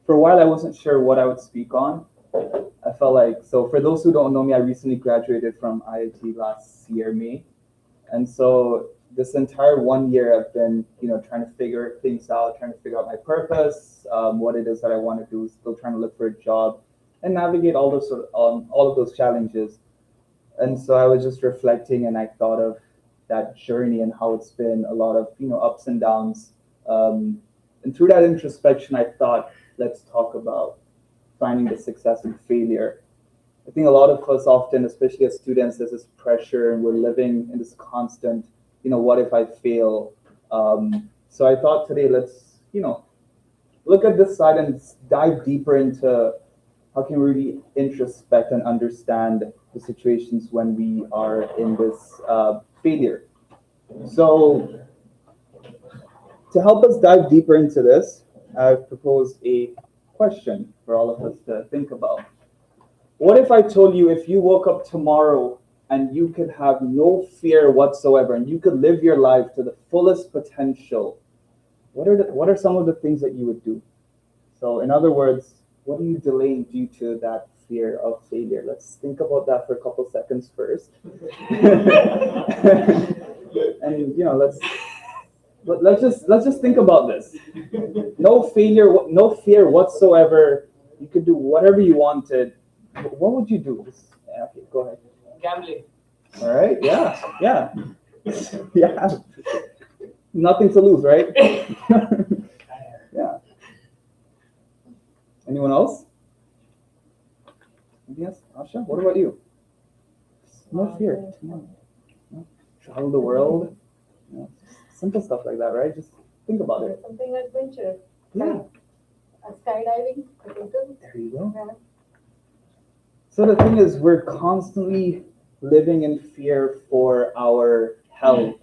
for a while I wasn't sure what I would speak on. I felt like, so for those who don't know me, I recently graduated from IIT last year, May. And so this entire 1 year I've been, trying to figure things out, trying to figure out my purpose, what it is that I want to do, still trying to look for a job and navigate all of those challenges. And so I was just reflecting and I thought of that journey and how it's been a lot of, ups and downs. And through that introspection, I thought, let's talk about finding the success and failure. I think a lot of us often, especially as students, there's this pressure and we're living in this constant, what if I fail? So I thought today, let's, look at this side and dive deeper into how can we really introspect and understand the situations when we are in this failure. So to help us dive deeper into this, I've proposed a question for all of us to think about. What if I told you if you woke up tomorrow and you could have no fear whatsoever and you could live your life to the fullest potential, what are some of the things that you would do? So in other words, what are you delaying due to that fear of failure? Let's think about that for a couple seconds first. And let's just think about this. No failure, no fear whatsoever. You could do whatever you wanted. What would you do? Okay, go ahead. Gambling. All right. Yeah. Yeah. Nothing to lose, right? Yeah. Anyone else? Yes, Asha. What about you? No fear. No. Travel the world. Simple stuff like that, right? Just think about it. Something adventurous. Yeah. Skydiving. There you go. Yeah. So the thing is, we're constantly living in fear for our health,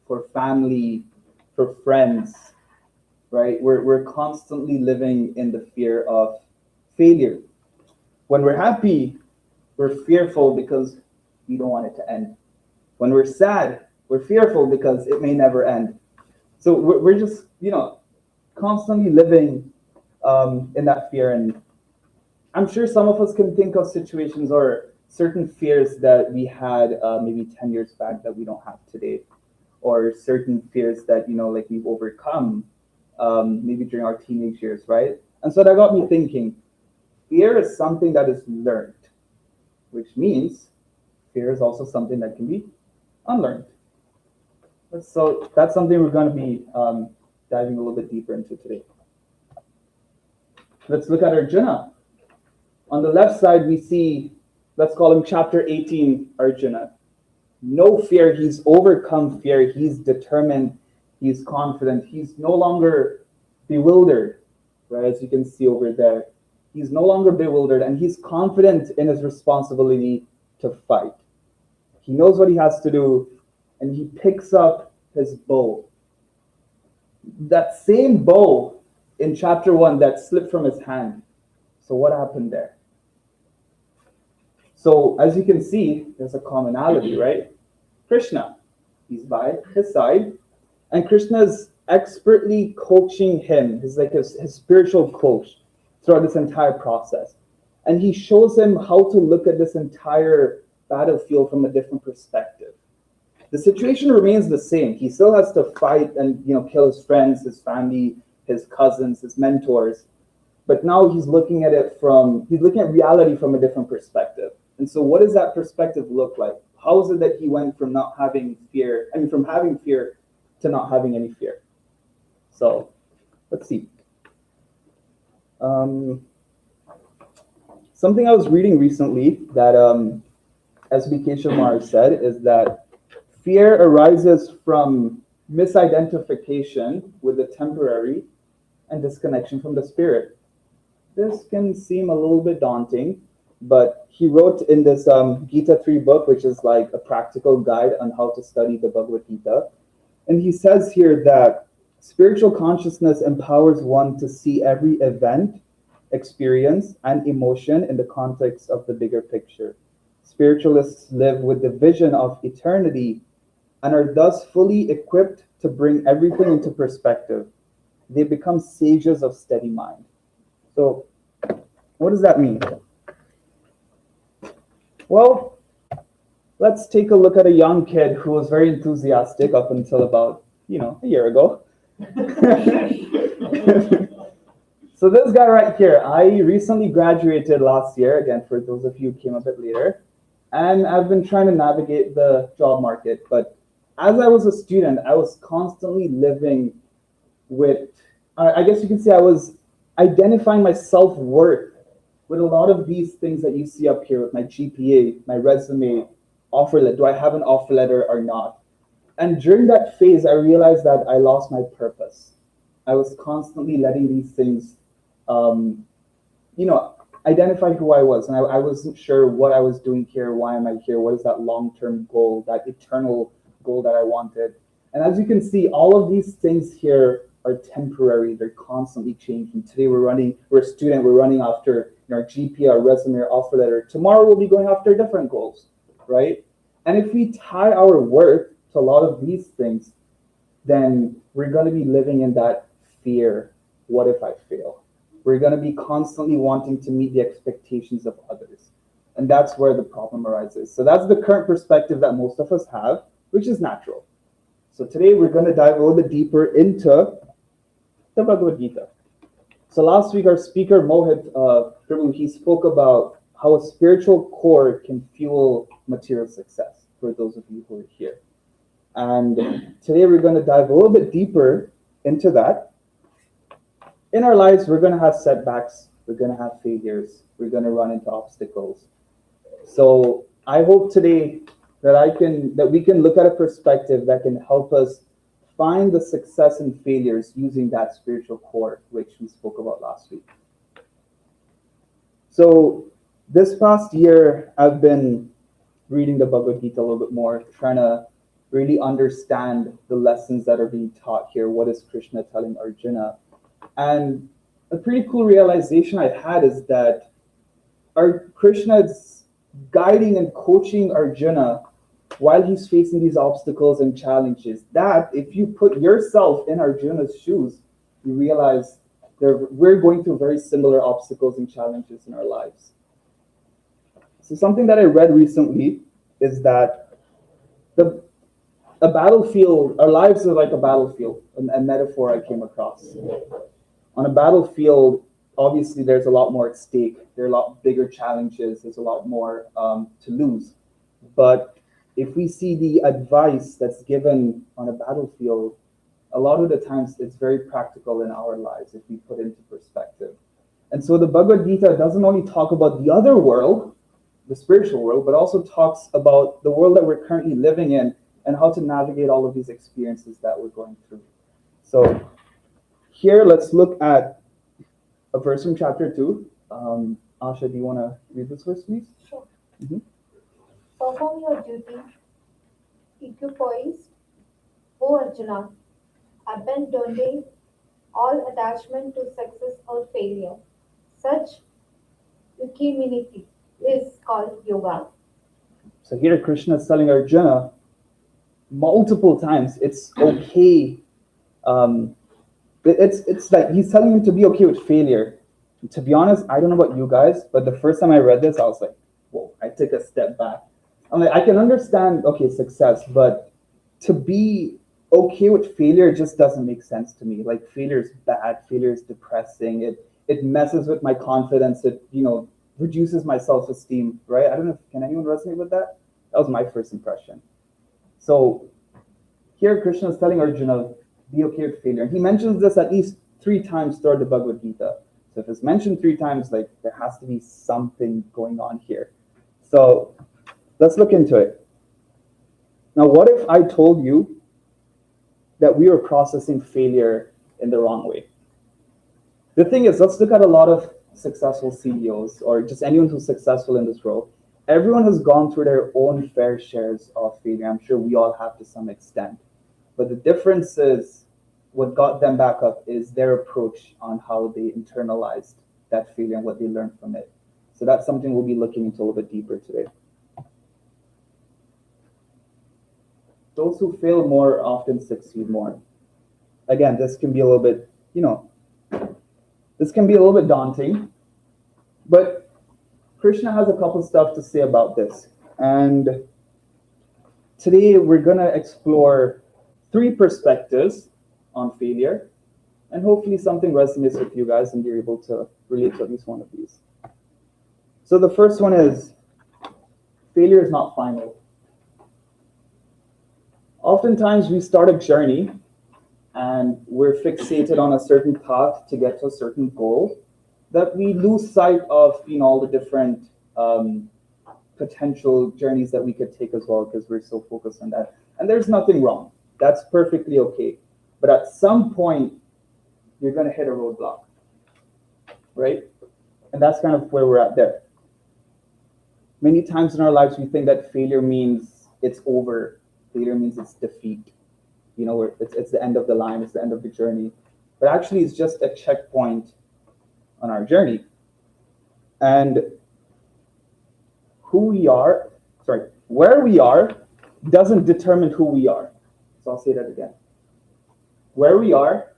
for family, for friends, right? We're constantly living in the fear of failure. When we're happy, we're fearful because we don't want it to end. When we're sad, we're fearful because it may never end. So we're just, constantly living in that fear. And I'm sure some of us can think of situations or certain fears that we had maybe 10 years back that we don't have today, or certain fears that, like we've overcome maybe during our teenage years, right? And so that got me thinking, fear is something that is learned, which means fear is also something that can be unlearned. So that's something we're going to be diving a little bit deeper into today. Let's look at Arjuna. On the left side, we see, let's call him chapter 18, Arjuna. No fear, he's overcome fear, he's determined, he's confident, he's no longer bewildered, right? As you can see over there. He's no longer bewildered and he's confident in his responsibility to fight. He knows what he has to do and he picks up his bow. That same bow in chapter 1 that slipped from his hand. So what happened there? So as you can see, there's a commonality, right? Krishna, he's by his side, and Krishna is expertly coaching him. He's like his spiritual coach throughout this entire process. And he shows him how to look at this entire battlefield from a different perspective. The situation remains the same. He still has to fight and kill his friends, his family, his cousins, his mentors. But now he's looking at reality from a different perspective. And so what does that perspective look like? How is it that he went from having fear to not having any fear? So let's see. Something I was reading recently that S.B.K. Sharma said is that fear arises from misidentification with the temporary and disconnection from the spirit. This can seem a little bit daunting, but he wrote in this Gita 3 book, which is like a practical guide on how to study the Bhagavad Gita. And he says here that spiritual consciousness empowers one to see every event, experience, and emotion in the context of the bigger picture. Spiritualists live with the vision of eternity and are thus fully equipped to bring everything into perspective. They become sages of steady mind. So, what does that mean? Well, let's take a look at a young kid who was very enthusiastic up until about, a year ago. So this guy right here, I recently graduated last year, again, for those of you who came a bit later, and I've been trying to navigate the job market. But as I was a student, I was constantly living with, I guess you can say I was identifying my self-worth with a lot of these things that you see up here with my GPA, my resume, offer letter. Do I have an offer letter or not? And during that phase, I realized that I lost my purpose. I was constantly letting these things, um, identify who I was. And I wasn't sure what I was doing here. Why am I here? What is that long-term goal, that eternal goal that I wanted? And as you can see, all of these things here are temporary. They're constantly changing. Today we're a student, we're running after our GPA, our resume, our offer letter. Tomorrow we'll be going after different goals, right? And if we tie our worth to a lot of these things, then we're going to be living in that fear. What if I fail? We're going to be constantly wanting to meet the expectations of others. And that's where the problem arises. So that's the current perspective that most of us have, which is natural. So today we're going to dive a little bit deeper into the Bhagavad Gita. So last week our speaker Mohit Prabhu, he spoke about how a spiritual core can fuel material success, for those of you who are here. And today we're going to dive a little bit deeper into that. In our lives, we're going to have setbacks, we're going to have failures, we're going to run into obstacles. So I hope today that we can look at a perspective that can help us find the success and failures using that spiritual core, which we spoke about last week. So this past year, I've been reading the Bhagavad Gita a little bit more, trying to really understand the lessons that are being taught here. What is Krishna telling Arjuna? And a pretty cool realization I had is that our Krishna is guiding and coaching Arjuna while he's facing these obstacles and challenges. That if you put yourself in Arjuna's shoes, you realize we're going through very similar obstacles and challenges in our lives. So something that I read recently is that a battlefield, our lives are like a battlefield, a metaphor I came across. On a battlefield, obviously there's a lot more at stake. There are a lot bigger challenges. There's a lot more to lose. But if we see the advice that's given on a battlefield, a lot of the times it's very practical in our lives if we put into perspective. And so the Bhagavad Gita doesn't only talk about the other world, the spiritual world, but also talks about the world that we're currently living in and how to navigate all of these experiences that we're going through. So here, let's look at a verse from chapter 2. Asha, do you want to read this verse, please? Sure. Mm-hmm. Perform your duty, equipoise, O Arjuna, abandon all attachment to success or failure. Such equanimity is called yoga. So here Krishna is telling Arjuna multiple times it's okay. It's like he's telling him to be okay with failure. To be honest, I don't know about you guys, but the first time I read this, I was like, whoa, I took a step back. I'm like, I can understand, okay, success, but to be okay with failure just doesn't make sense to me. Like failure is bad, failure is depressing, it messes with my confidence, it reduces my self-esteem, right? I don't know if can anyone resonate with that? That was my first impression. So here Krishna is telling Arjuna, be okay with failure. And he mentions this at least 3 times throughout the Bhagavad Gita. So if it's mentioned 3 times, like there has to be something going on here. So let's look into it. Now, what if I told you that we were processing failure in the wrong way? The thing is, let's look at a lot of successful CEOs or just anyone who's successful in this role. Everyone has gone through their own fair shares of failure. I'm sure we all have to some extent. But the difference is what got them back up is their approach on how they internalized that failure and what they learned from it. So that's something we'll be looking into a little bit deeper today. Those who fail more often succeed more. Again, this can be a little bit, This can be a little bit daunting, but Krishna has a couple stuff to say about this. And today we're going to explore three perspectives on failure, and hopefully something resonates with you guys and you're able to relate to at least one of these. So the first one is failure is not final. Oftentimes we start a journey and we're fixated on a certain path to get to a certain goal that we lose sight of, all the different potential journeys that we could take as well because we're so focused on that. And there's nothing wrong. That's perfectly okay. But at some point, you're going to hit a roadblock, right? And that's kind of where we're at there. Many times in our lives, we think that failure means it's over. Failure means it's defeat. It's the end of the line, it's the end of the journey. But actually, it's just a checkpoint on our journey. And where we are doesn't determine who we are. So I'll say that again. Where we are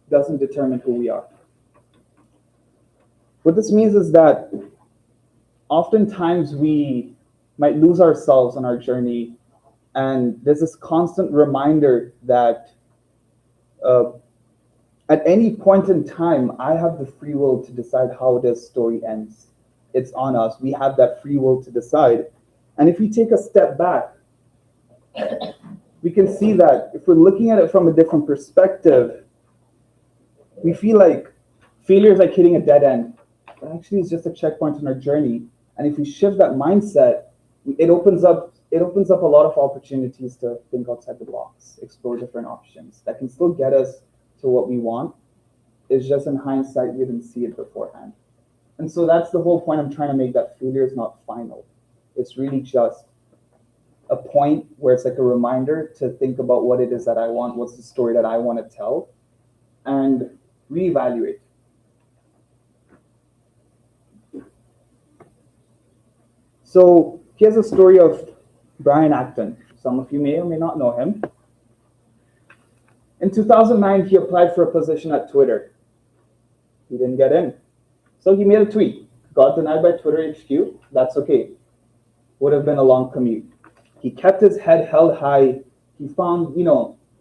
doesn't determine who we are. What this means is that oftentimes we might lose ourselves on our journey, and there's this constant reminder that at any point in time, I have the free will to decide how this story ends. It's on us. We have that free will to decide. And if we take a step back, we can see that if we're looking at it from a different perspective, we feel like failure is like hitting a dead end. But actually, it's just a checkpoint in our journey. And if we shift that mindset, it opens up a lot of opportunities to think outside the box, explore different options that can still get us to what we want. It's just in hindsight, we didn't see it beforehand. And so that's the whole point I'm trying to make, that failure is not final. It's really just a point where it's like a reminder to think about what it is that I want, what's the story that I want to tell, and reevaluate. So here's a story of Brian Acton. Some of you may or may not know him. In 2009, he applied for a position at Twitter. He didn't get in. So he made a tweet. Got denied by Twitter HQ. That's okay. Would have been a long commute. He kept his head held high. He found,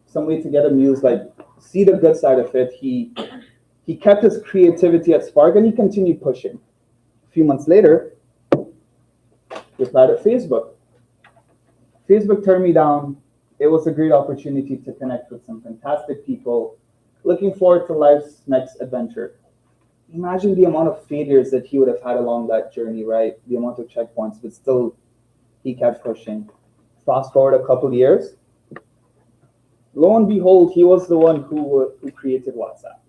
some way to get amused, like see the good side of it. He kept his creativity at spark and he continued pushing. A few months later, he applied at Facebook. Facebook turned me down. It was a great opportunity to connect with some fantastic people. Looking forward to life's next adventure. Imagine the amount of failures that he would have had along that journey, right? The amount of checkpoints, but still he kept pushing. Fast forward a couple of years. Lo and behold, he was the one who created WhatsApp.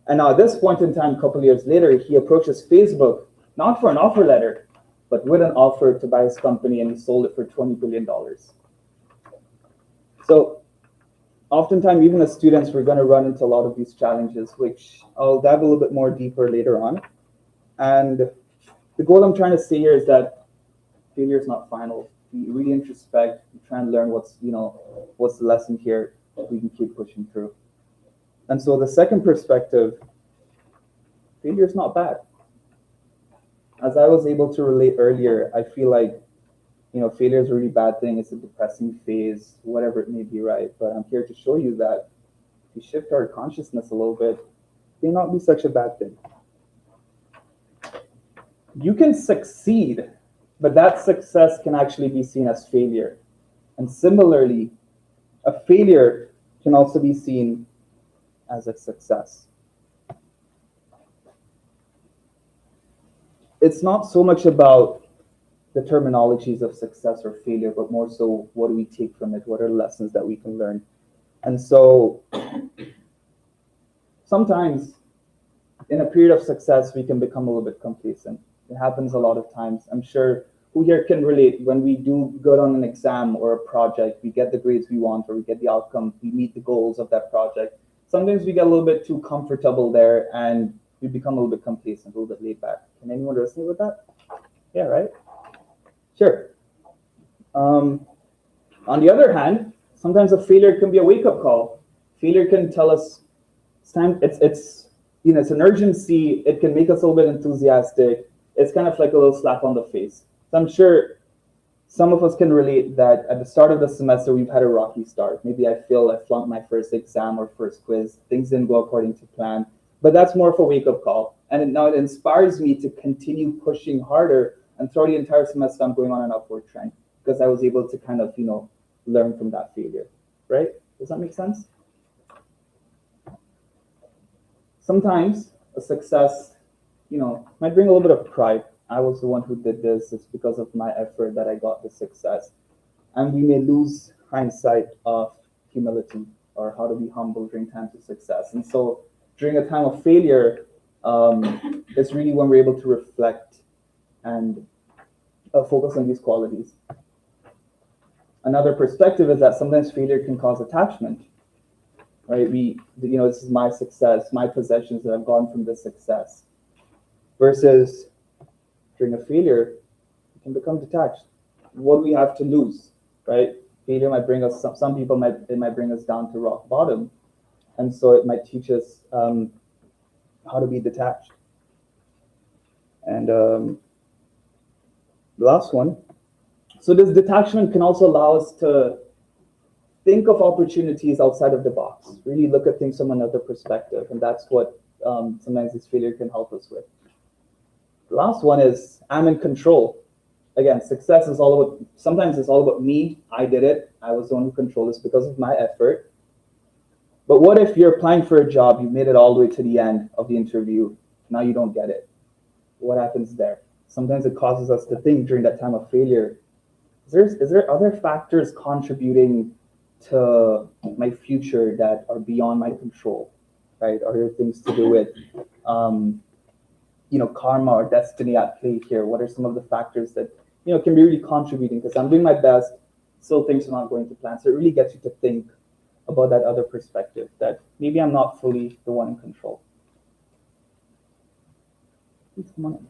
And now at this point in time, a couple of years later, he approaches Facebook, not for an offer letter, but with an offer to buy his company, and he sold it for $20 billion. So oftentimes, even as students, we're going to run into a lot of these challenges, which I'll dive a little bit more deeper later on. And the goal I'm trying to say here is that failure is not final. We really introspect, we try and learn what's the lesson here, we can keep pushing through. And so the second perspective, failure is not bad. As I was able to relate earlier, I feel like failure is a really bad thing. It's a depressing phase, whatever it may be, right? But I'm here to show you that if we shift our consciousness a little bit, it may not be such a bad thing. You can succeed, but that success can actually be seen as failure. And similarly, a failure can also be seen as a success. It's not so much about the terminologies of success or failure, but more so what do we take from it? What are lessons that we can learn? And so sometimes in a period of success, we can become a little bit complacent. It happens a lot of times. I'm sure who here can relate when we do good on an exam or a project, we get the grades we want or we get the outcome, we meet the goals of that project. Sometimes we get a little bit too comfortable there and we become a little bit complacent, a little bit laid back. Can anyone resonate with that? Yeah, right? Sure. On the other hand, sometimes a failure can be a wake-up call. Failure can tell us it's time. It's it's an urgency. It can make us a little bit enthusiastic. It's kind of like a little slap on the face. So I'm sure some of us can relate that at the start of the semester, we've had a rocky start. Maybe I flunked my first exam or first quiz. Things didn't go according to plan. But that's more of a wake-up call. And now it inspires me to continue pushing harder. And throughout the entire semester, I'm going on an upward trend because I was able to kind of, learn from that failure, right? Does that make sense? Sometimes a success, might bring a little bit of pride. I was the one who did this. It's because of my effort that I got the success. And we may lose hindsight of humility or how to be humble during times of success. And so during a time of failure, it's really when we're able to reflect and focus on these qualities. Another perspective is that sometimes failure can cause attachment, right? This is my success, my possessions that have gone from this success. Versus during a failure, we can become detached. What do we have to lose, right? Failure might bring us, some people might bring us down to rock bottom. And so it might teach us how to be detached. And the last one. So this detachment can also allow us to think of opportunities outside of the box, really look at things from another perspective. And that's what sometimes this failure can help us with. The last one is I'm in control. Again, success is sometimes it's all about me. I did it. I was the one who controlled this because of my effort. But what if you're applying for a job, you made it all the way to the end of the interview, now you don't get it? What happens there? Sometimes it causes us to think during that time of failure, is there other factors contributing to my future that are beyond my control, right? Are there things to do with, karma or destiny at play here? What are some of the factors that, can be really contributing? Because I'm doing my best, still things are not going to plan. So it really gets you to think about that other perspective, that maybe I'm not fully the one in control. Please come on in.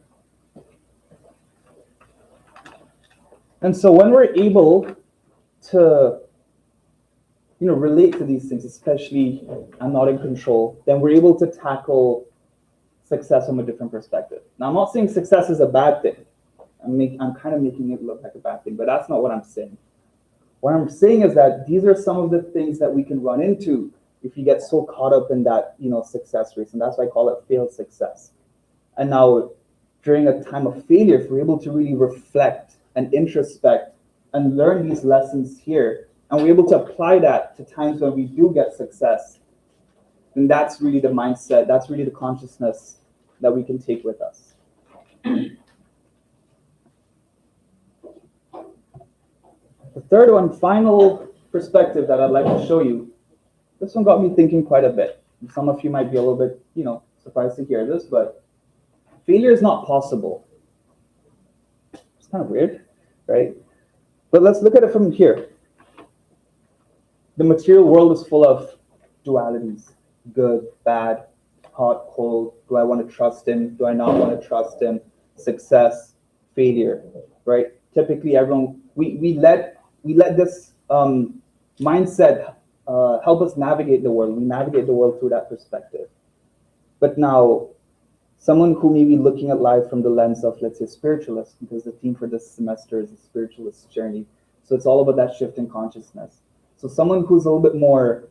And so when we're able to, relate to these things, especially I'm not in control, then we're able to tackle success from a different perspective. Now, I'm not saying success is a bad thing. I'm kind of making it look like a bad thing, but that's not what I'm saying. What I'm saying is that these are some of the things that we can run into if you get so caught up in that, success race, and that's why I call it failed success. And now, during a time of failure, if we're able to really reflect and introspect and learn these lessons here, and we're able to apply that to times when we do get success, then that's really the mindset, that's really the consciousness that we can take with us. The third one, final perspective that I'd like to show you, this one got me thinking quite a bit. Some of you might be a little bit, surprised to hear this, but failure is not possible. It's kind of weird, right? But let's look at it from here. The material world is full of dualities, good, bad, hot, cold. Do I want to trust him? Do I not want to trust him? Success, failure, right? Typically, everyone, we let this mindset help us navigate the world. We navigate the world through that perspective. But now, someone who may be looking at life from the lens of, let's say, spiritualist, because the theme for this semester is a spiritualist journey. So it's all about that shift in consciousness. So someone who's a little bit more,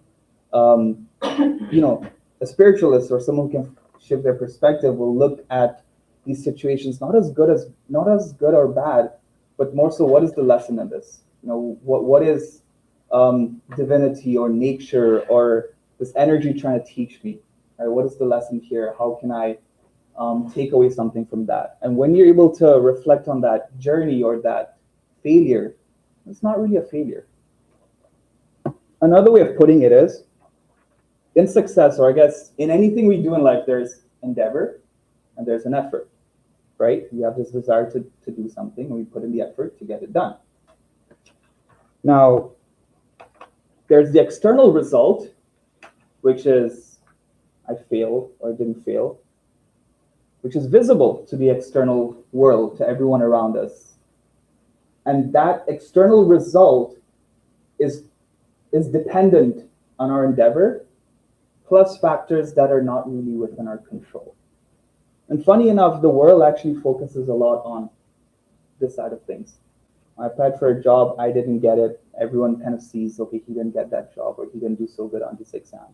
a spiritualist or someone who can shift their perspective will look at these situations not as good or bad, but more so, what is the lesson in this? What is divinity or nature or this energy trying to teach me? Right? What is the lesson here? How can I take away something from that? And when you're able to reflect on that journey or that failure, it's not really a failure. Another way of putting it is, in success, or I guess in anything we do in life, there's endeavor and there's an effort, right? We have this desire to do something and we put in the effort to get it done. Now, there's the external result, which is I failed or didn't fail, which is visible to the external world, to everyone around us. And that external result is dependent on our endeavor plus factors that are not really within our control. And funny enough, the world actually focuses a lot on this side of things. I applied for a job, I didn't get it. Everyone kind of sees, okay, he didn't get that job or he didn't do so good on this exam.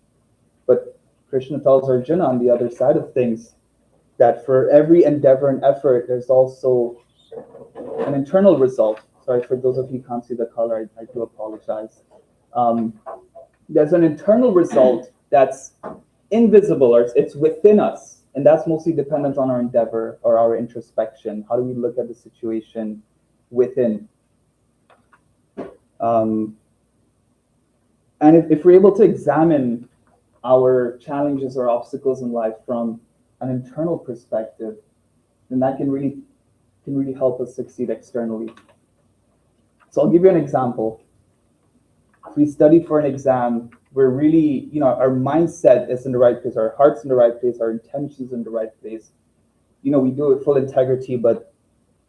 But Krishna tells Arjuna on the other side of things that for every endeavor and effort, there's also an internal result. Sorry, for those of you who can't see the color, I do apologize. There's an internal result that's invisible, or it's within us, and that's mostly dependent on our endeavor or our introspection. How do we look at the situation within? And if we're able to examine our challenges or obstacles in life from an internal perspective, then that can really help us succeed externally. So I'll give you an example. If we study for an exam, we're really, our mindset is in the right place, our heart's in the right place, our intentions in the right place. We do it with full integrity, but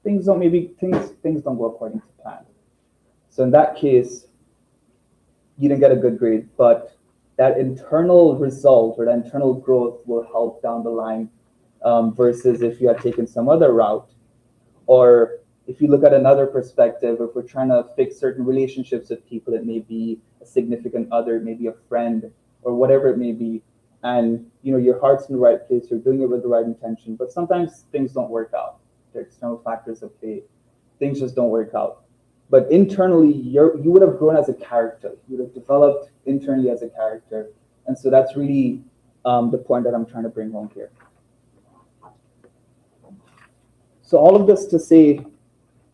things don't go according to plan. So in that case, you didn't get a good grade, but that internal result or that internal growth will help down the line, versus if you had taken some other route. Or if you look at another perspective, if we're trying to fix certain relationships with people, it may be a significant other, it may be a friend, or whatever it may be, and your heart's in the right place, you're doing it with the right intention, but sometimes things don't work out. There are external factors at play. Things just don't work out. But internally, you would have grown as a character. You would have developed internally as a character. And so that's really the point that I'm trying to bring home here. So all of this to say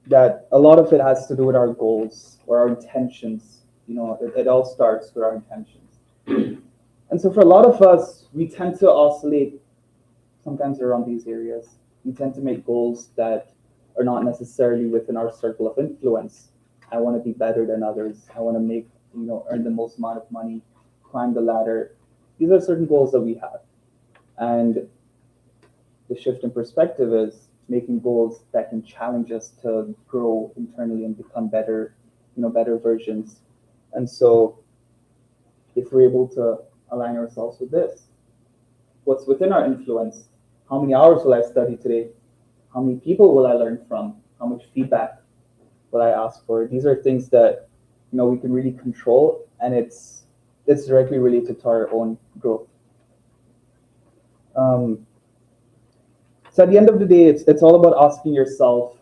that a lot of it has to do with our goals or our intentions. It all starts with our intentions. And so for a lot of us, we tend to oscillate sometimes around these areas. We tend to make goals that are not necessarily within our circle of influence. I want to be better than others. I want to make, earn the most amount of money, climb the ladder. These are certain goals that we have. And the shift in perspective is making goals that can challenge us to grow internally and become better, better versions. And so if we're able to align ourselves with this, what's within our influence? How many hours will I study today? How many people will I learn from? How much feedback will I ask for? These are things that we can really control, and it's directly related to our own growth. So at the end of the day, it's all about asking yourself,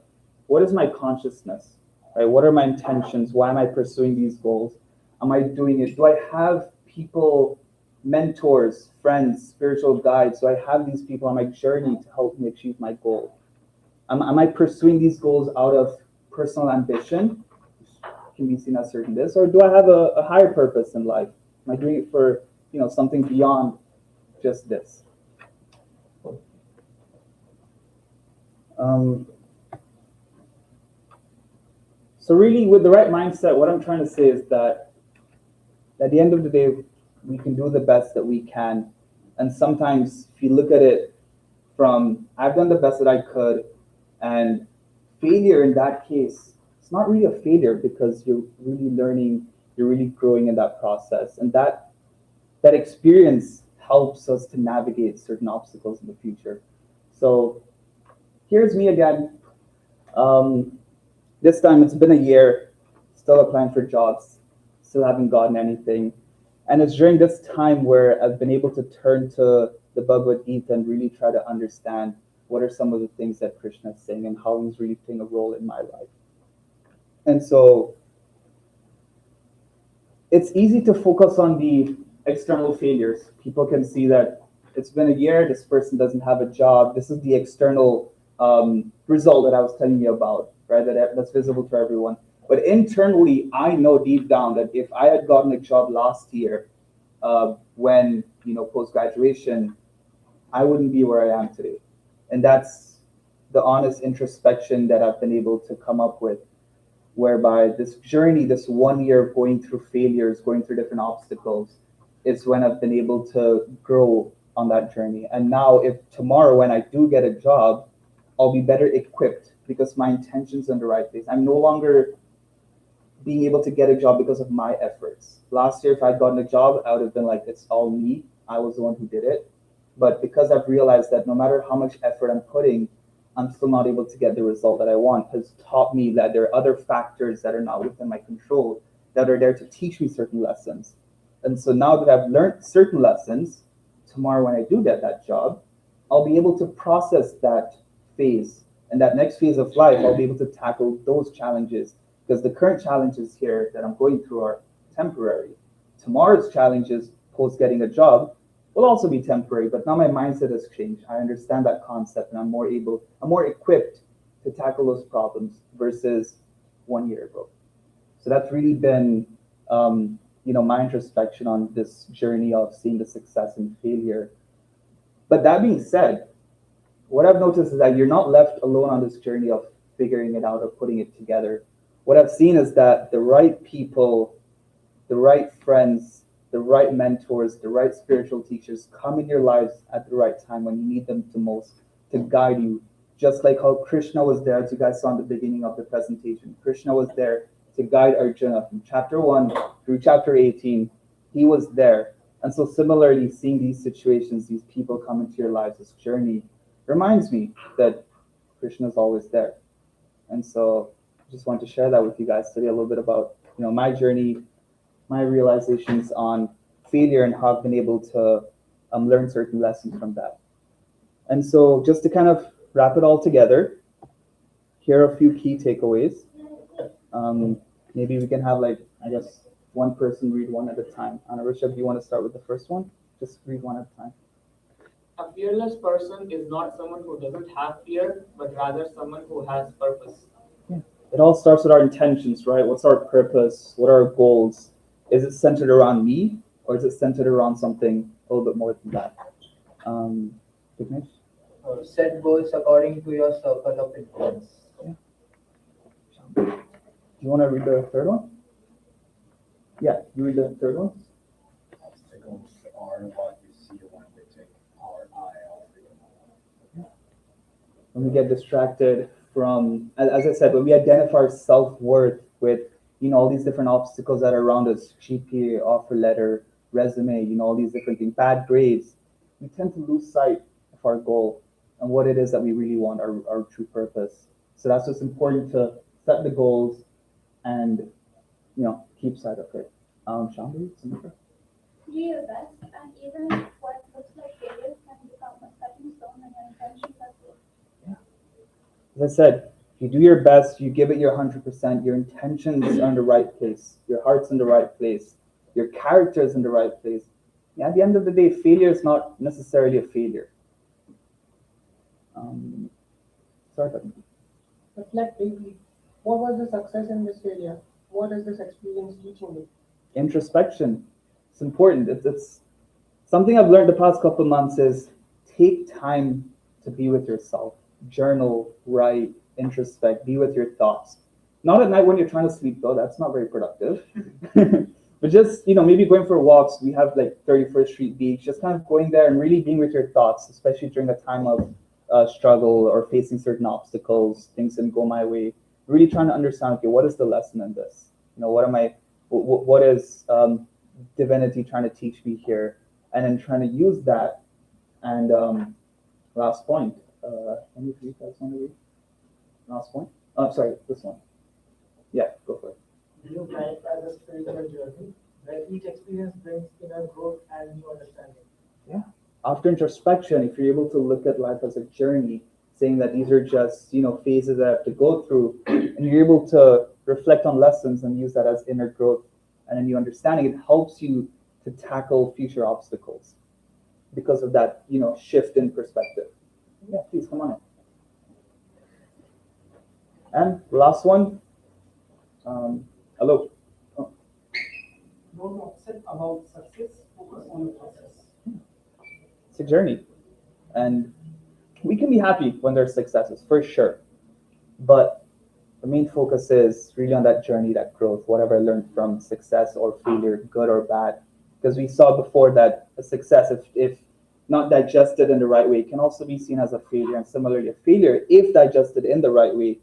what is my consciousness? Right? What are my intentions? Why am I pursuing these goals? Am I doing it? Do I have people, mentors, friends, spiritual guides? Do I have these people on my journey to help me achieve my goal? Am I pursuing these goals out of personal ambition, which can be seen as certain this, or do I have a higher purpose in life? Am I doing it for something beyond just this? So really, with the right mindset, what I'm trying to say is that at the end of the day, we can do the best that we can. And sometimes if you look at it from, I've done the best that I could, and failure in that case, it's not really a failure because you're really learning, you're really growing in that process. And that experience helps us to navigate certain obstacles in the future. So here's me again. This time it's been a year, still applying for jobs, still haven't gotten anything. And it's during this time where I've been able to turn to the Bhagavad Gita and really try to understand what are some of the things that Krishna is saying and how he's really playing a role in my life. And so it's easy to focus on the external failures. People can see that it's been a year, this person doesn't have a job. This is the external result that I was telling you about, right? That's visible to everyone. But internally, I know deep down that if I had gotten a job last year, when post-graduation, I wouldn't be where I am today. And that's the honest introspection that I've been able to come up with, whereby this journey, this 1 year of going through failures, going through different obstacles, is when I've been able to grow on that journey. And now if tomorrow when I do get a job, I'll be better equipped because my intention's in the right place. I'm no longer being able to get a job because of my efforts. Last year, if I'd gotten a job, I would have been like, it's all me. I was the one who did it. But because I've realized that no matter how much effort I'm putting, I'm still not able to get the result that I want, has taught me that there are other factors that are not within my control that are there to teach me certain lessons. And so now that I've learned certain lessons, tomorrow when I do get that job, I'll be able to process that phase. And that next phase of life, I'll be able to tackle those challenges because the current challenges here that I'm going through are temporary. Tomorrow's challenges post getting a job will also be temporary, but now my mindset has changed. I understand that concept and I'm more equipped to tackle those problems versus 1 year ago. So that's really been, my introspection on this journey of seeing the success and failure. But that being said, what I've noticed is that you're not left alone on this journey of figuring it out or putting it together. What I've seen is that the right people, the right friends, the right mentors, the right spiritual teachers come in your lives at the right time when you need them the most to guide you. Just like how Krishna was there, as you guys saw in the beginning of the presentation. Krishna was there to guide Arjuna from chapter 1 through chapter 18. He was there. And so similarly, seeing these situations, these people come into your lives, this journey, reminds me that Krishna is always there. And so I just want to share that with you guys today, a little bit about my journey, my realizations on failure and how I've been able to learn certain lessons from that. And so just to kind of wrap it all together, here are a few key takeaways. Maybe we can have one person read one at a time. Anna Rishabh, do you want to start with the first one? Just read one at a time. A fearless person is not someone who doesn't have fear, but rather someone who has purpose. Yeah. It all starts with our intentions, right? What's our purpose? What are our goals? Is it centered around me, or is it centered around something a little bit more than that? Vignesh? Set goals according to your circle of influence. Yeah. Do you want to read the third one? Yeah, you read the third one. Obstacles are what you see when they take our eye off it. When we get distracted from, as I said, when we identify our self-worth with, all these different obstacles that are around us, GPA, offer letter, resume, all these different things, bad grades, we tend to lose sight of our goal and what it is that we really want, our true purpose. So that's what's important, to set the goals and, keep sight of it. Shambhi, Samitra? Do your best, and even what looks like failure can become a stepping stone when your intentions are clear. Yeah. As I said, if you do your best, you give it your 100%, your intentions are in the right place, your heart's in the right place, your character is in the right place. Yeah, at the end of the day, failure is not necessarily a failure. Sorry. Reflect deeply. What was the success in this failure? What is this experience teaching me? Introspection. It's important. It's something I've learned the past couple of months is take time to be with yourself. Journal, write, introspect, be with your thoughts. Not at night when you're trying to sleep though, that's not very productive. But just, maybe going for walks. We have 31st Street Beach, just kind of going there and really being with your thoughts, especially during a time of struggle or facing certain obstacles, things didn't go my way. Really trying to understand, okay, what is the lesson in this? What is divinity trying to teach me here? And then trying to use that. And last point, any of you guys want to read? Last point? Sorry, this one. Yeah, go for it. View life as a spiritual journey where each experience brings inner growth and new understanding. Yeah. After introspection, if you're able to look at life as a journey, saying that these are just, phases that I have to go through, and you're able to reflect on lessons and use that as inner growth and a new understanding, it helps you to tackle future obstacles because of that, shift in perspective. Yeah, please come on in. And last one. Hello. Oh. Don't obsess about success, focus on the process. It's a journey. And we can be happy when there's successes, for sure. But the main focus is really on that journey, that growth, whatever I learned from success or failure, good or bad. Because we saw before that a success, if not digested in the right way, can also be seen as a failure. And similarly, a failure, if digested in the right way,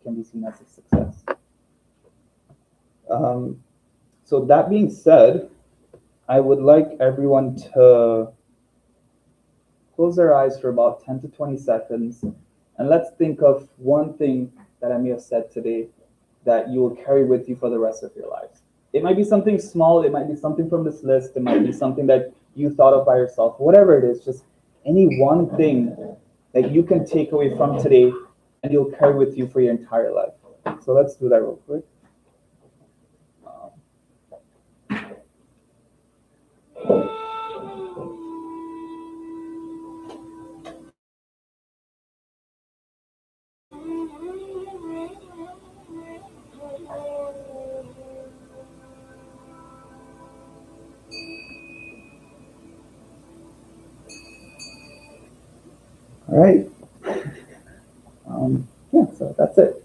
can be seen as a success. So that being said, I would like everyone to close their eyes for about 10 to 20 seconds and let's think of one thing that I may have said today that you will carry with you for the rest of your lives. It might be something small, it might be something from this list, it might be something that you thought of by yourself, whatever it is, just any one thing that you can take away from today and you'll carry with you for your entire life. So let's do that real quick. All right. Yeah, so that's it.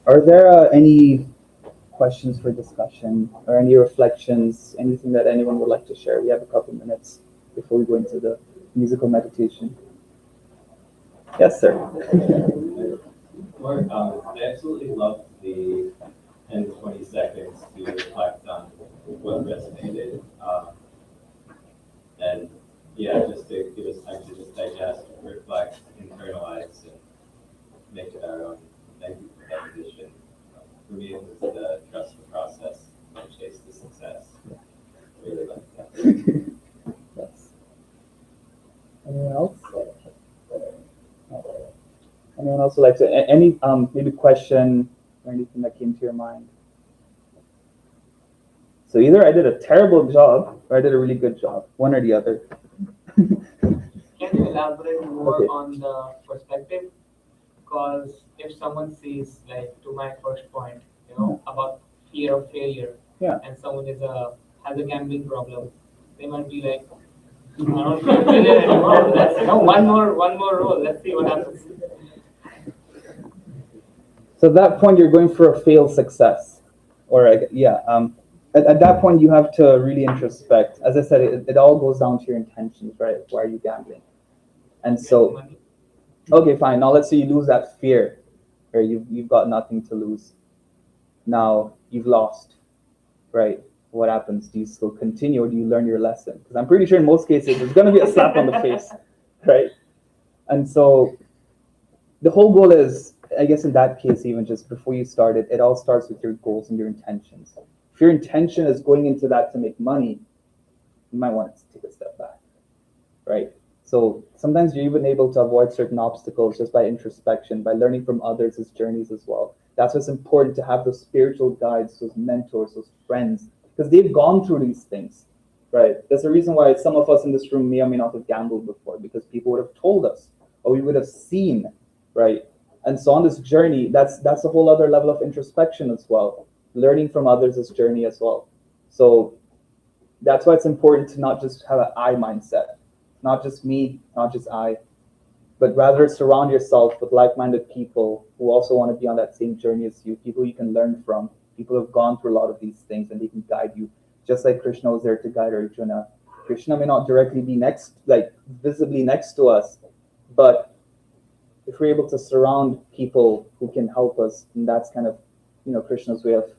Are there any questions for discussion or any reflections, anything that anyone would like to share? We have a couple minutes before we go into the musical meditation. Yes, sir. Mark, I absolutely loved the 10 to 20 seconds to reflect on what resonated. And yeah, just to give us time to just digest, reflect, internalize, and make it our own. Thank you for that addition. For me, it was the trust the process and chase the success. Really like that. Yes. Anyone else? Anyone else would like to any maybe question or anything that came to your mind? So either I did a terrible job or I did a really good job, one or the other. Can you elaborate more Okay. on the perspective? Because if someone sees, like to my first point, about fear of failure, Yeah. and someone has a gambling problem, they might be like, I don't feel failure anymore. Let's one more roll. Let's see what happens. So at that point, you're going for a failed success, or yeah. At that point, you have to really introspect. As I said, it all goes down to your intentions, right? Why are you gambling? And Get so, money. okay, fine. Now let's say you lose that fear, or you've got nothing to lose. Now you've lost, right? What happens? Do you still continue, or do you learn your lesson? Because I'm pretty sure in most cases it's going to be a slap on the face, right? And so the whole goal is, I guess in that case, even just before you start it, it all starts with your goals and your intentions. If your intention is going into that to make money, you might want to take a step back, right? So sometimes you're even able to avoid certain obstacles just by introspection, by learning from others' journeys as well. That's what's important, to have those spiritual guides, those mentors, those friends, because they've gone through these things, right? There's a reason why some of us in this room may or may not have gambled before, because people would have told us, or we would have seen, right? And so on this journey, that's a whole other level of introspection as well, learning from others' journey as well. So that's why it's important to not just have an I mindset, not just me, not just I, but rather surround yourself with like-minded people who also want to be on that same journey as you, people you can learn from, people who have gone through a lot of these things and they can guide you, just like Krishna was there to guide Arjuna. Krishna may not directly be visibly next to us, but if we're able to surround people who can help us, and that's kind of, Krishna's way of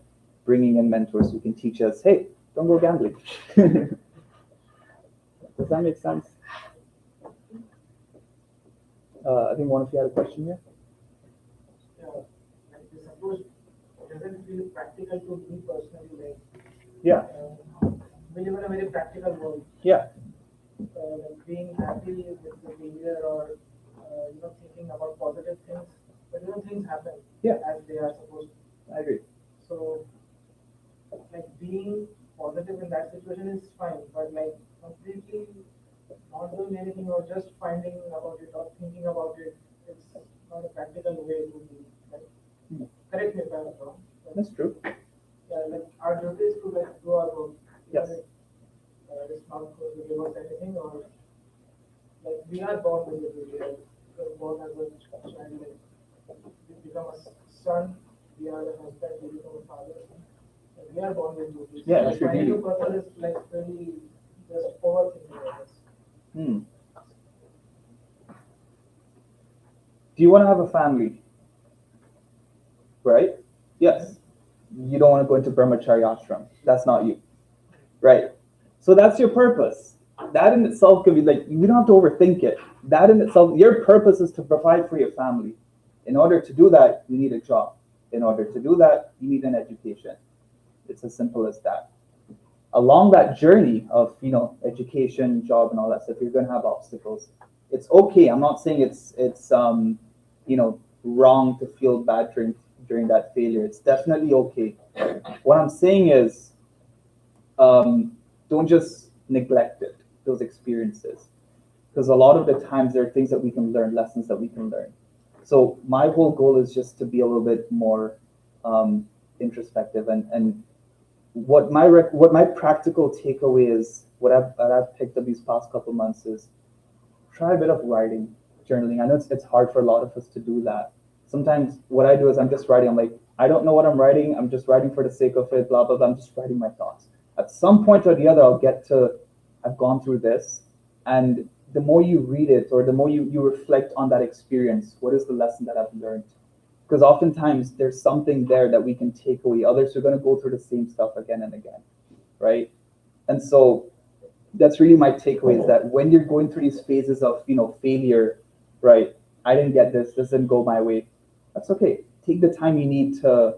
bringing in mentors who can teach us, hey, don't go gambling. Does that make sense? I think one of you had a question here. Suppose it doesn't feel practical to me personally, like Yeah. we live in a very practical world. Yeah. Like being happy with the failure or thinking about positive things, but things happen as they are supposed to. I agree. So like being positive in that situation is fine, but like completely not doing anything or just finding about it or thinking about it, it's not a practical way to be. Right? Correct me if I'm wrong. That's true. Yeah, like our duty is to like do our work. Yes. It's not going to give us anything, or like we are born with it. We are born as a child. Like, we become a son. We are a husband. We become a father. Like, we are born with duties. Yeah, that's your finding duty. a purpose is like really just overthinking. I guess. Do you want to have a family? Right? Yes. You don't want to go into brahmachari ashram. That's not you. Right. So that's your purpose. That in itself could be like, you don't have to overthink it. That in itself, your purpose is to provide for your family. In order to do that, you need a job. In order to do that, you need an education. It's as simple as that. Along that journey of, education, job, and all that stuff, you're going to have obstacles. It's okay. I'm not saying it's wrong to feel bad during that failure. It's definitely okay. What I'm saying is, don't just neglect it, those experiences, because a lot of the times there are things that we can learn, lessons that we can learn. So my whole goal is just to be a little bit more introspective, and what my practical takeaway is, what I've picked up these past couple months is try a bit of writing, journaling. I know it's hard for a lot of us to do that. Sometimes what I do is I'm just writing. I'm like, I don't know what I'm writing. I'm just writing for the sake of it, blah, blah, blah. I'm just writing my thoughts. At some point or the other, I've gone through this. And the more you read it, or the more you reflect on that experience, what is the lesson that I've learned? Because oftentimes there's something there that we can take away. Others are going to go through the same stuff again and again, right? And so that's really my takeaway, is that when you're going through these phases of, failure, right? I didn't get this didn't go my way. That's okay. Take the time you need to,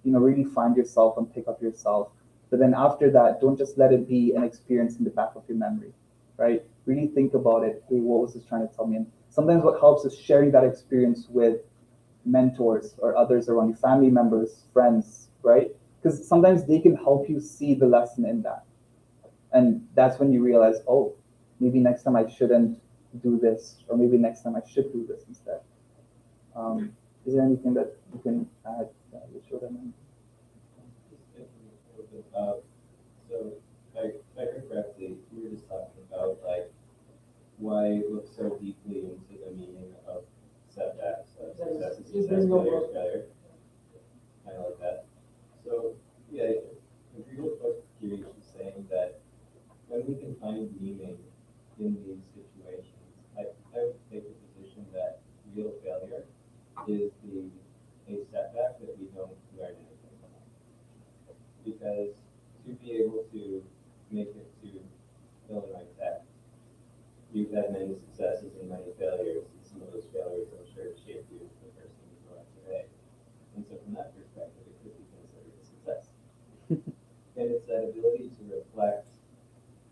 really find yourself and pick up yourself. But then after that, don't just let it be an experience in the back of your memory, right? Really think about it. Hey, what was this trying to tell me? And sometimes what helps is sharing that experience with mentors or others around you, family members, friends, right? Because sometimes they can help you see the lesson in that. And that's when you realize, oh, maybe next time I shouldn't do this, or maybe next time I should do this instead. Is there anything that you can add, Rajani? So, if I heard correctly, you were just talking about why look so deeply into the meaning of setbacks, success is success, failure is failure, kind of like that. So, yeah, if you look what Girish is saying, that when we can find meaning in these situations, I would take the position that real failure is a setback that we don't learn anything from. Because to be able to make it to Illinois Tech, you've had many successes and many failures, and some of those failures, I'm sure, shaped you into the person you are today. And so from that perspective, it could be considered a success. And it's that ability to reflect,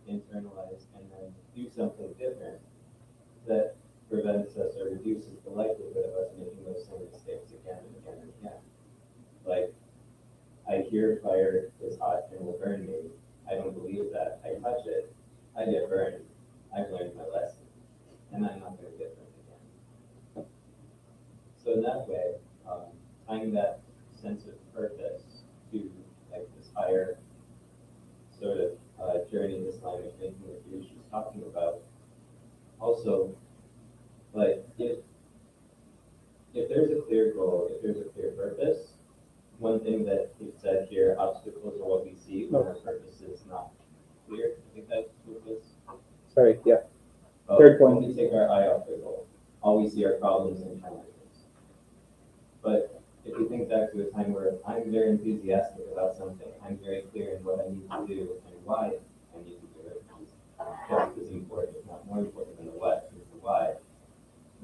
internalize, and then do something different that prevents us or reduces the likelihood of us making those same mistakes again and again and again. Like, I hear fire is hot and will burn me. I don't believe that. I touch it. I get burned. I've learned my lesson. And I'm not going to get burned again. So in that way, tying that sense of purpose to this higher sort of journey, this line of thinking that Girish was talking about, also, if there's a clear goal, if there's a clear purpose, one thing that he said here, obstacles are what we see when our purpose is not clear. I think that's what this. Sorry, yeah. Third point. When we take our eye off the goal, all we see are problems and challenges. But if we think back to a time where I'm very enthusiastic about something, I'm very clear in what I need to do and why I need to do it, just as important, if not more important than the what, is the why,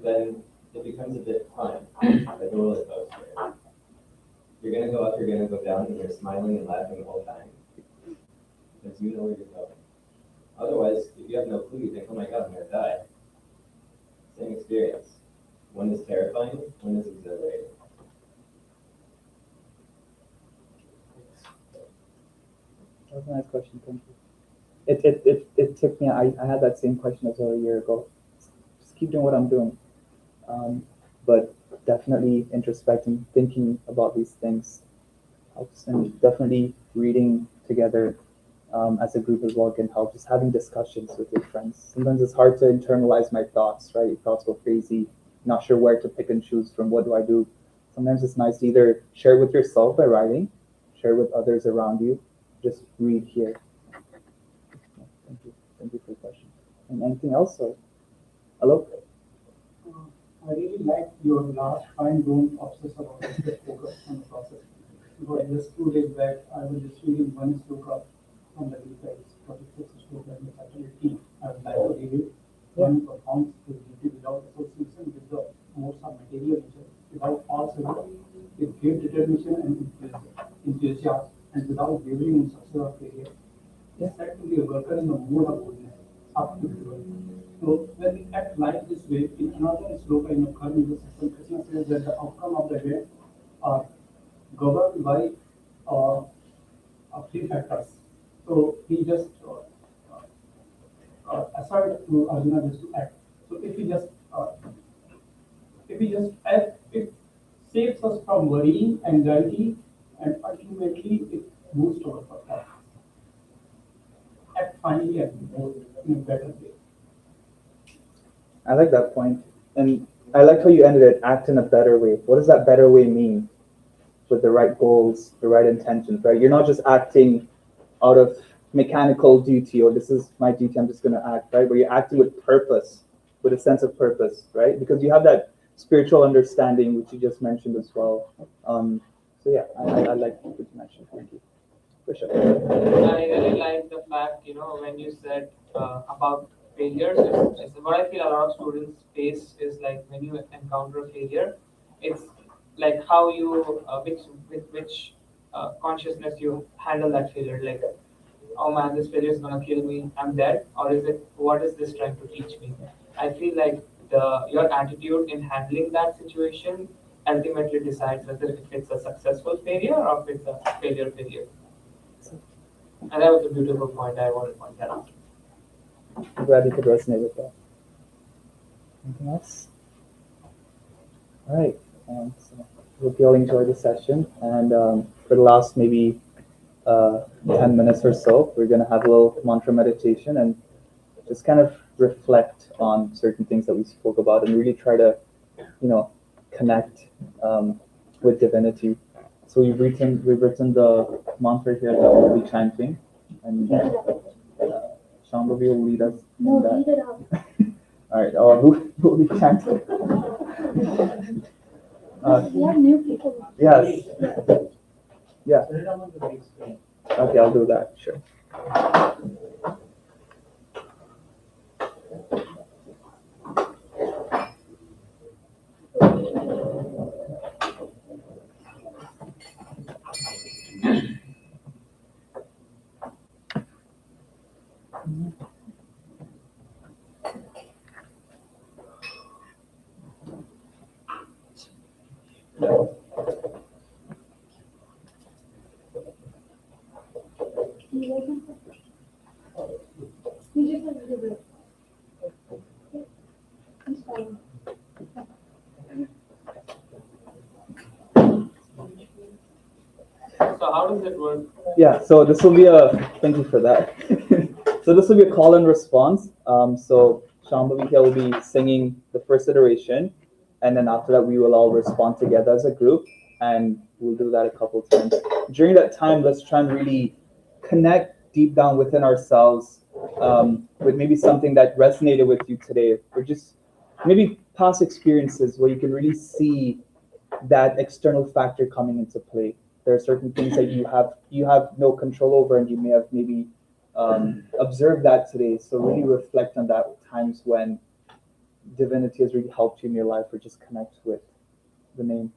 then it becomes a bit fun, like a roller coaster. You're going to go up, you're going to go down, and you're smiling and laughing the whole time, because you know where you're going. Otherwise, if you have no clue, you think, oh my God, I'm going to die. Same experience. One is terrifying, one is exhilarating. That was a nice question, thank you. It took me, I had that same question as well a year ago. Just keep doing what I'm doing. But definitely introspecting, thinking about these things helps, and definitely reading together as a group as well can help. Just having discussions with your friends. Sometimes it's hard to internalize my thoughts, right? Your thoughts go crazy, not sure where to pick and choose from. What do I do? Sometimes it's nice to either share with yourself by writing, share with others around you, just read here. Thank you. Thank you for the question. And anything else? Or hello? I really like your last line, don't obsess about it, just focus on the process. Because just 2 days back, I was just reading one sloka from the Gita, it's 46th sloka in chapter 18. I would like to read it. One performs his duty without association with the modes of material nature, without false hope, with great determination and enthusiasm, and without wavering in success or failure. He is said to be a worker in the mode of goodness, up to the world. So when we act like this way, in another sloka in the Karma system, Krishna says that the outcome of the event are governed by uh, three factors. So he just asserted to Arjuna just to act. So if we just act, it saves us from worrying, anxiety, and ultimately it boosts our performance. Act finally and more in a better way. I like that point. And I like how you ended it, act in a better way. What does that better way mean? With the right goals, the right intentions, right? You're not just acting out of mechanical duty or this is my duty, I'm just going to act, right? But you're acting with purpose, with a sense of purpose, right? Because you have that spiritual understanding, which you just mentioned as well. So yeah, I like what you mentioned. Thank you. For sure. I really like the fact, when you said about failures, it's what I feel a lot of students face is like when you encounter a failure, it's like how you, with which consciousness you handle that failure. Like, oh man, this failure is gonna kill me, I'm dead, or is it, what is this trying to teach me? I feel like your attitude in handling that situation ultimately decides whether if it's a successful failure or if it's a failure. And that was a beautiful point. I want to point that out. I'm glad you could resonate with that. Anything else? All right. So hope you all enjoyed the session. And for the last maybe 10 minutes or so, we're going to have a little mantra meditation and just kind of reflect on certain things that we spoke about and really try to, connect with divinity. So we've written the mantra here that we'll be chanting, and Shambhavi will lead us in that. Read it out. All right. Who will be chanting? We have new people. Yes. Yeah. Put it on the big screen. Okay, I'll do that. Sure. You just have to do it. It's fine. So how does it work? Yeah. So this will be thank you for that. So this will be a call and response. So Shambhavi here will be singing the first iteration, and then after that we will all respond together as a group, and we'll do that a couple times. During that time, let's try and really connect deep down within ourselves with maybe something that resonated with you today, or just maybe past experiences where you can really see that external factor coming into play. There are certain things that you have no control over, and you may have maybe observed that today. So really reflect on that times when divinity has really helped you in your life, or just connect with the name.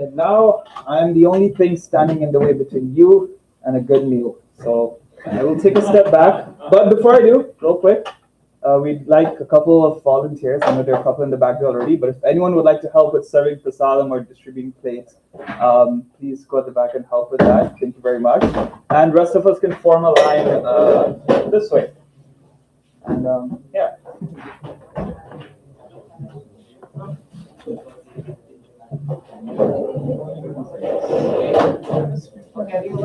And now I'm the only thing standing in the way between you and a good meal. So I will take a step back. But before I do, real quick, we'd like a couple of volunteers. I know there are a couple in the back there already, but if anyone would like to help with serving prasadam or distributing plates, please go at the back and help with that. Thank you very much. And rest of us can form a line this way. And yeah. Okay, can you